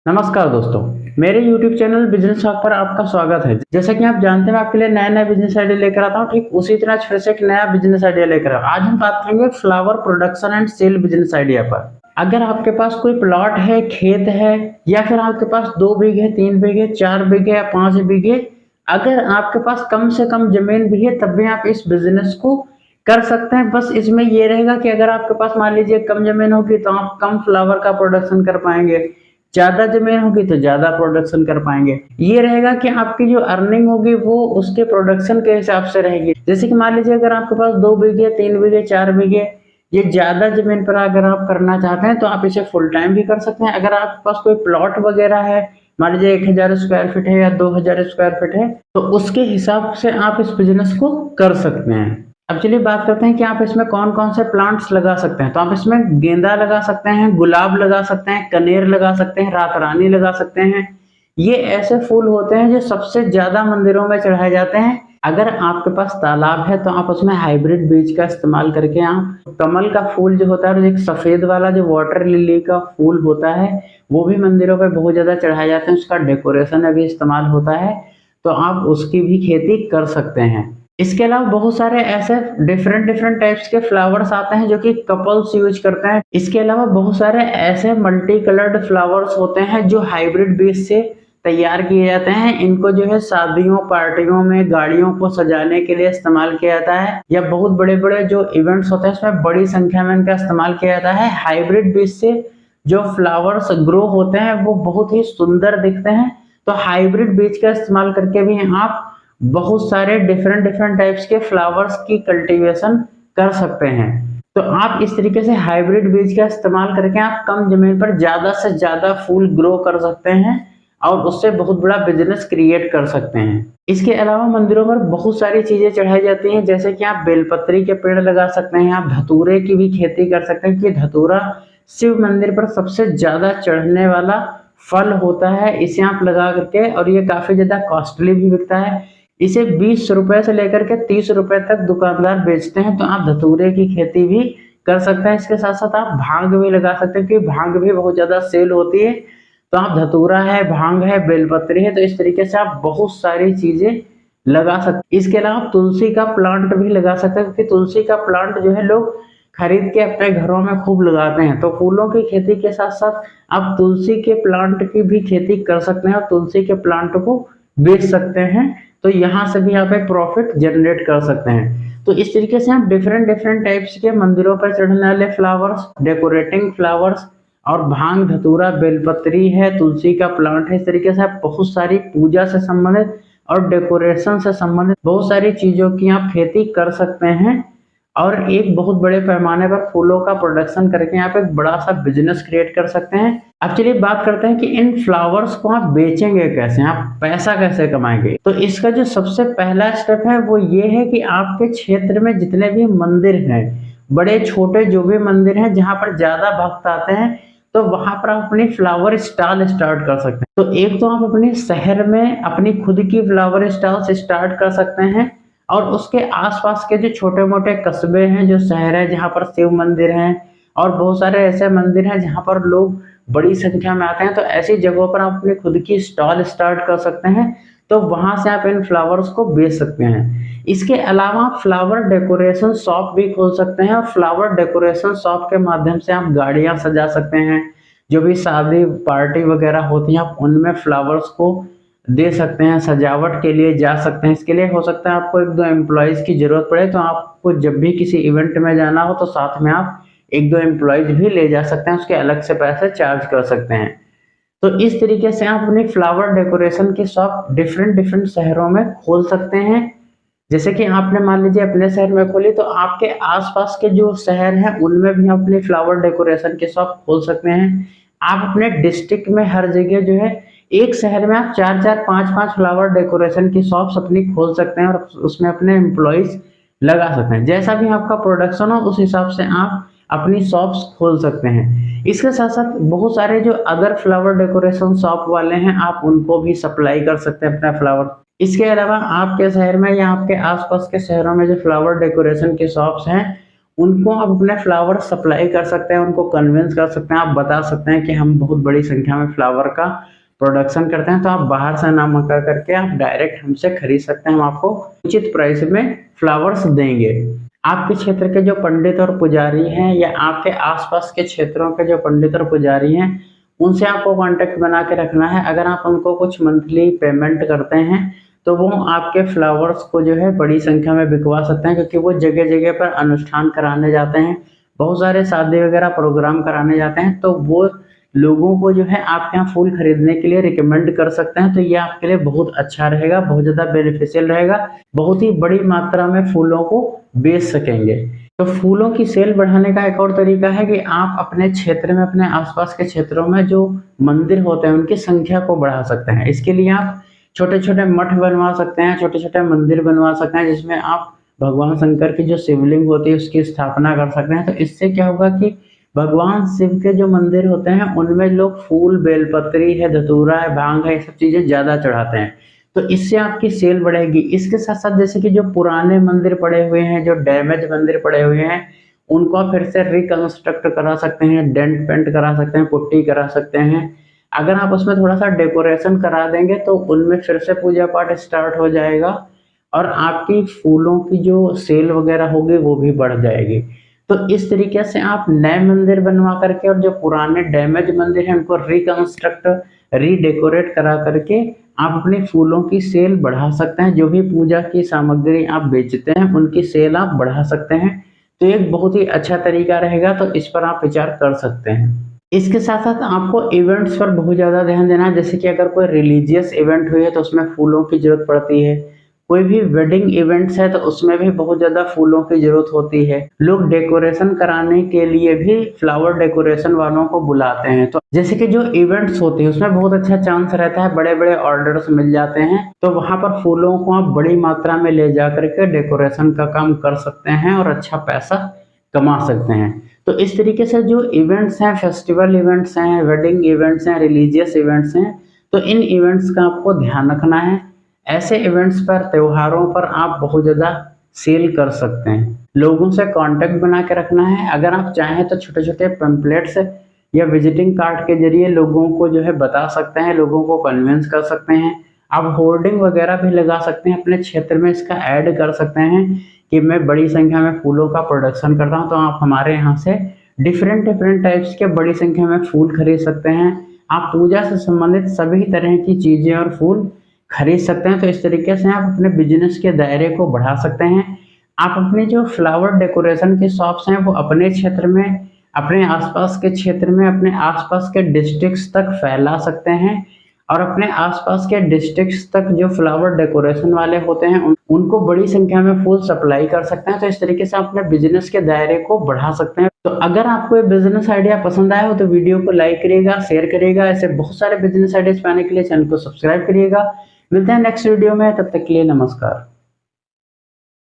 नमस्कार दोस्तों, मेरे YouTube चैनल बिजनेस टॉक पर आपका स्वागत है। जैसा कि आप जानते हैं, मैं आपके लिए नया बिजनेस आइडिया लेकर आता हूं। ठीक उसी तरह फिर से एक नया बिजनेस आइडिया लेकर आज हम बात करेंगे flower production and sale business idea पर। अगर आपके पास कोई प्लॉट है, खेत है, या फिर आपके पास 2 बीघे, 3 बीघे, 4 बीघे या 5 बीघे, अगर आपके पास कम से कम जमीन भी है, तब भी आप इस बिजनेस को कर सकते हैं। बस इसमें ये रहेगा कि अगर आपके पास मान लीजिए कम जमीन होगी तो आप कम फ्लावर का प्रोडक्शन कर पाएंगे, ज्यादा जमीन होगी तो ज्यादा प्रोडक्शन कर पाएंगे। ये रहेगा कि आपकी जो अर्निंग होगी वो उसके प्रोडक्शन के हिसाब से रहेगी। जैसे कि मान लीजिए अगर आपके पास 2 बीघे, 3 बीघे, 4 बीघे, ये ज्यादा जमीन पर अगर आप करना चाहते हैं तो आप इसे फुल टाइम भी कर सकते हैं। अगर आपके पास कोई प्लॉट वगैरह है, मान लीजिए 1000 स्क्वायर फीट है या 2000 स्क्वायर फीट है, तो उसके हिसाब से आप इस बिजनेस को कर सकते हैं। अब चलिए बात करते हैं कि आप इसमें कौन कौन से प्लांट्स लगा सकते हैं। तो आप इसमें गेंदा लगा सकते हैं, गुलाब लगा सकते हैं, कनेर लगा सकते हैं, रात रानी लगा सकते हैं। ये ऐसे फूल होते हैं जो सबसे ज्यादा मंदिरों में चढ़ाए जाते हैं। अगर आपके पास तालाब है तो आप उसमें हाइब्रिड बीज का इस्तेमाल करके आप कमल का फूल जो होता है और एक सफेद वाला जो वाटर लिली का फूल होता है वो भी मंदिरों पे बहुत ज्यादा चढ़ाए जाते हैं। उसका डेकोरेशन में भी इस्तेमाल होता है, तो आप उसकी भी खेती कर सकते हैं। इसके अलावा बहुत सारे ऐसे डिफरेंट टाइप्स के फ्लावर्स आते हैं जो कि कपल्स यूज करते हैं। इसके अलावा बहुत सारे ऐसे मल्टी कलर्ड फ्लावर्स होते हैं जो हाइब्रिड बीज से तैयार किए जाते हैं। इनको जो है शादियों, पार्टियों में, गाड़ियों को सजाने के लिए इस्तेमाल किया जाता है, या बहुत बड़े बड़े जो इवेंट्स होते हैं उसमें बड़ी संख्या में इनका इस्तेमाल किया जाता है। हाइब्रिड बीज से जो फ्लावर्स ग्रो होते हैं वो बहुत ही सुंदर दिखते हैं। तो हाइब्रिड बीज का इस्तेमाल करके भी आप बहुत सारे डिफरेंट टाइप्स के फ्लावर्स की कल्टीवेशन कर सकते हैं। तो आप इस तरीके से हाइब्रिड बीज का इस्तेमाल करके आप कम जमीन पर ज्यादा से ज्यादा फूल ग्रो कर सकते हैं और उससे बहुत बड़ा बिजनेस क्रिएट कर सकते हैं। इसके अलावा मंदिरों पर बहुत सारी चीजें चढ़ाई जाती हैं, जैसे कि आप बेलपत्री के पेड़ लगा सकते हैं, आप धतूरे की भी खेती कर सकते हैं, क्योंकि धतूरा शिव मंदिर पर सबसे ज्यादा चढ़ने वाला फल होता है। इसे आप लगा करके, और ये काफी ज्यादा कॉस्टली भी बिकता है, इसे 20 रुपए से लेकर के 30 रुपए तक दुकानदार बेचते हैं। तो आप धतूरे की खेती भी कर सकते हैं। इसके साथ साथ आप भांग भी लगा सकते हैं, क्योंकि भांग भी बहुत ज्यादा सेल होती है। तो आप धतूरा है, भांग है, बेलपत्री है, तो इस तरीके से आप बहुत सारी चीजें लगा सकते। इसके अलावा आप तुलसी का प्लांट भी लगा सकते हैं, क्योंकि तुलसी का प्लांट जो है लोग खरीद के अपने घरों में खूब लगाते हैं। तो फूलों की खेती के साथ साथ आप तुलसी के प्लांट की भी खेती कर सकते हैं और तुलसी के प्लांट को बेच सकते हैं। तो यहाँ से भी आप एक प्रॉफिट जनरेट कर सकते हैं। तो इस तरीके से आप डिफरेंट टाइप्स के मंदिरों पर चढ़ने वाले फ्लावर्स, डेकोरेटिंग फ्लावर्स, और भांग, धतूरा, बेलपत्री है, तुलसी का प्लांट है, इस तरीके से आप बहुत सारी पूजा से संबंधित और डेकोरेशन से संबंधित बहुत सारी चीजों की आप खेती कर सकते हैं और एक बहुत बड़े पैमाने पर फूलों का प्रोडक्शन करके आप एक बड़ा सा बिजनेस क्रिएट कर सकते हैं। अब चलिए बात करते हैं कि इन फ्लावर्स को आप बेचेंगे कैसे, आप पैसा कैसे कमाएंगे। तो इसका जो सबसे पहला स्टेप है वो ये है कि आपके क्षेत्र में जितने भी मंदिर हैं, बड़े छोटे जो भी मंदिर हैं जहां पर ज्यादा भक्त आते हैं, तो वहां पर आप अपनी फ्लावर स्टॉल स्टार्ट कर सकते हैं। तो एक तो आप अपने शहर में अपनी खुद की फ्लावर स्टॉल स्टार्ट कर सकते हैं, और उसके आसपास के जो छोटे मोटे कस्बे हैं, जो शहर है जहाँ पर शिव मंदिर हैं और बहुत सारे ऐसे मंदिर हैं जहाँ पर लोग बड़ी संख्या में आते हैं, तो ऐसी जगहों पर आप अपनी खुद की स्टॉल स्टार्ट कर सकते हैं। तो वहां से आप इन फ्लावर्स को बेच सकते हैं। इसके अलावा आप फ्लावर डेकोरेशन शॉप भी खोल सकते हैं, और फ्लावर डेकोरेशन शॉप के माध्यम से आप गाड़ियां सजा सकते हैं। जो भी शादी पार्टी वगैरह होती है आप उनमें फ्लावर्स को दे सकते हैं, सजावट के लिए जा सकते हैं। इसके लिए हो सकता है आपको 1-2 एम्प्लॉयज की जरूरत पड़े, तो आपको जब भी किसी इवेंट में जाना हो तो साथ में आप 1-2 एम्प्लॉयज भी ले जा सकते हैं, उसके अलग से पैसे चार्ज कर सकते हैं। तो इस तरीके से आप अपनी फ्लावर डेकोरेशन की शॉप डिफरेंट शहरों में खोल सकते हैं। जैसे कि आपने मान लीजिए अपने शहर में खोली, तो आपके आसपास के जो शहर हैं उनमें भी आप अपनी फ्लावर डेकोरेशन की शॉप खोल सकते हैं। आप अपने डिस्ट्रिक्ट में हर जगह जो है, एक शहर में आप 4-4, 5-5 फ्लावर डेकोरेशन की शॉप्स अपनी खोल सकते हैं और उसमें अपने एम्प्लॉयज लगा सकते हैं। जैसा भी आपका प्रोडक्शन हो उस हिसाब से आप अपनी शॉप्स खोल सकते हैं। इसके साथ साथ बहुत सारे जो अदर फ्लावर डेकोरेशन शॉप वाले हैं आप उनको भी सप्लाई कर सकते हैं अपना फ्लावर। इसके अलावा आपके शहर में या आपके आसपास के शहरों में जो फ्लावर डेकोरेशन के शॉप्स हैं उनको आप अपने फ्लावर सप्लाई कर सकते हैं, उनको कन्विंस कर सकते हैं, आप बता सकते हैं कि हम बहुत बड़ी संख्या में फ्लावर का प्रोडक्शन करते हैं, तो आप बाहर से ना मंगा करके आप डायरेक्ट हमसे खरीद सकते हैं, हम आपको उचित प्राइस में फ्लावर्स देंगे। आपके क्षेत्र के जो पंडित और पुजारी हैं या आपके आसपास के क्षेत्रों के जो पंडित और पुजारी हैं, उनसे आपको कांटेक्ट बना के रखना है। अगर आप उनको कुछ मंथली पेमेंट करते हैं तो वो आपके फ्लावर्स को जो है बड़ी संख्या में बिकवा सकते हैं, क्योंकि वो जगह जगह पर अनुष्ठान कराने जाते हैं, बहुत सारे शादी वगैरह प्रोग्राम कराने जाते हैं, तो वो लोगों को जो है आपके यहाँ फूल खरीदने के लिए रिकमेंड कर सकते हैं। तो ये आपके लिए बहुत अच्छा रहेगा, बहुत ज़्यादा बेनिफिशियल रहेगा, बहुत ही बड़ी मात्रा में फूलों को बेच सकेंगे। तो फूलों की सेल बढ़ाने का एक और तरीका है कि आप अपने क्षेत्र में, अपने आसपास के क्षेत्रों में जो मंदिर होते हैं उनकी संख्या को बढ़ा सकते हैं। इसके लिए आप छोटे छोटे मठ बनवा सकते हैं, छोटे छोटे मंदिर बनवा सकते हैं, जिसमें आप भगवान शंकर की जो शिवलिंग होती है उसकी स्थापना कर सकते हैं। तो इससे क्या होगा कि भगवान शिव के जो मंदिर होते हैं उनमें लोग फूल, बेलपत्री है, धतूरा है, भांग है, ये सब चीजें ज्यादा चढ़ाते हैं, तो इससे आपकी सेल बढ़ेगी। इसके साथ साथ जैसे कि जो पुराने मंदिर पड़े हुए हैं, जो डैमेज मंदिर पड़े हुए हैं, उनको आप फिर से रिकंस्ट्रक्ट करा सकते हैं, डेंट पेंट करा सकते हैं, पुट्टी करा सकते हैं। अगर आप उसमें थोड़ा सा डेकोरेशन करा देंगे तो उनमें फिर से पूजा पाठ स्टार्ट हो जाएगा और आपकी फूलों की जो सेल वगैरह होगी वो भी बढ़ जाएगी। तो इस तरीके से आप नए मंदिर बनवा करके और जो पुराने डैमेज मंदिर हैं उनको रिकंस्ट्रक्ट, रीडेकोरेट करा करके आप अपने फूलों की सेल बढ़ा सकते हैं। जो भी पूजा की सामग्री आप बेचते हैं उनकी सेल आप बढ़ा सकते हैं। तो एक बहुत ही अच्छा तरीका रहेगा, तो इस पर आप विचार कर सकते हैं। इसके साथ साथ आपको इवेंट्स पर बहुत ज़्यादा ध्यान देना है। जैसे कि अगर कोई रिलीजियस इवेंट हुई है तो उसमें फूलों की जरूरत पड़ती है, कोई भी वेडिंग इवेंट्स है तो उसमें भी बहुत ज़्यादा फूलों की जरूरत होती है। लोग डेकोरेशन कराने के लिए भी फ्लावर डेकोरेशन वालों को बुलाते हैं। तो जैसे कि जो इवेंट्स होते हैं उसमें बहुत अच्छा चांस रहता है, बड़े बड़े ऑर्डर्स मिल जाते हैं, तो वहां पर फूलों को आप बड़ी मात्रा में ले जा करके डेकोरेशन का काम कर सकते हैं और अच्छा पैसा कमा सकते हैं। तो इस तरीके से जो इवेंट्स हैं, फेस्टिवल इवेंट्स हैं, वेडिंग इवेंट्स हैं, रिलीजियस इवेंट्स हैं, तो इन इवेंट्स का आपको ध्यान रखना है। ऐसे इवेंट्स पर, त्योहारों पर आप बहुत ज़्यादा सेल कर सकते हैं। लोगों से कांटेक्ट बना के रखना है। अगर आप चाहें तो छोटे छोटे पैम्पलेट्स या विजिटिंग कार्ड के जरिए लोगों को जो है बता सकते हैं, लोगों को कन्विंस कर सकते हैं। आप होर्डिंग वगैरह भी लगा सकते हैं, अपने क्षेत्र में इसका ऐड कर सकते हैं कि मैं बड़ी संख्या में फूलों का प्रोडक्शन करता हूं, तो आप हमारे यहाँ से डिफरेंट डिफरेंट टाइप्स के बड़ी संख्या में फूल खरीद सकते हैं। आप पूजा से संबंधित सभी तरह की चीजें और फूल खरीद सकते हैं। तो इस तरीके से आप अपने बिजनेस के दायरे को बढ़ा सकते हैं। आप अपने जो फ्लावर डेकोरेशन के शॉप्स हैं वो अपने क्षेत्र में, अपने आसपास के क्षेत्र में, अपने आसपास के डिस्ट्रिक्ट्स तक फैला सकते हैं और अपने आसपास के डिस्ट्रिक्ट्स तक जो फ्लावर डेकोरेशन वाले होते हैं उनको बड़ी संख्या में फूल सप्लाई कर सकते हैं। तो इस तरीके से आप अपने बिजनेस के दायरे को बढ़ा सकते हैं। तो अगर आपको ये बिजनेस आइडिया पसंद आया हो तो वीडियो को लाइक करिएगा, शेयर करिएगा। ऐसे बहुत सारे बिजनेस आइडियाज पाने के लिए चैनल को सब्सक्राइब करिएगा। मिलते हैं नेक्स्ट वीडियो में, तब तक के लिए नमस्कार।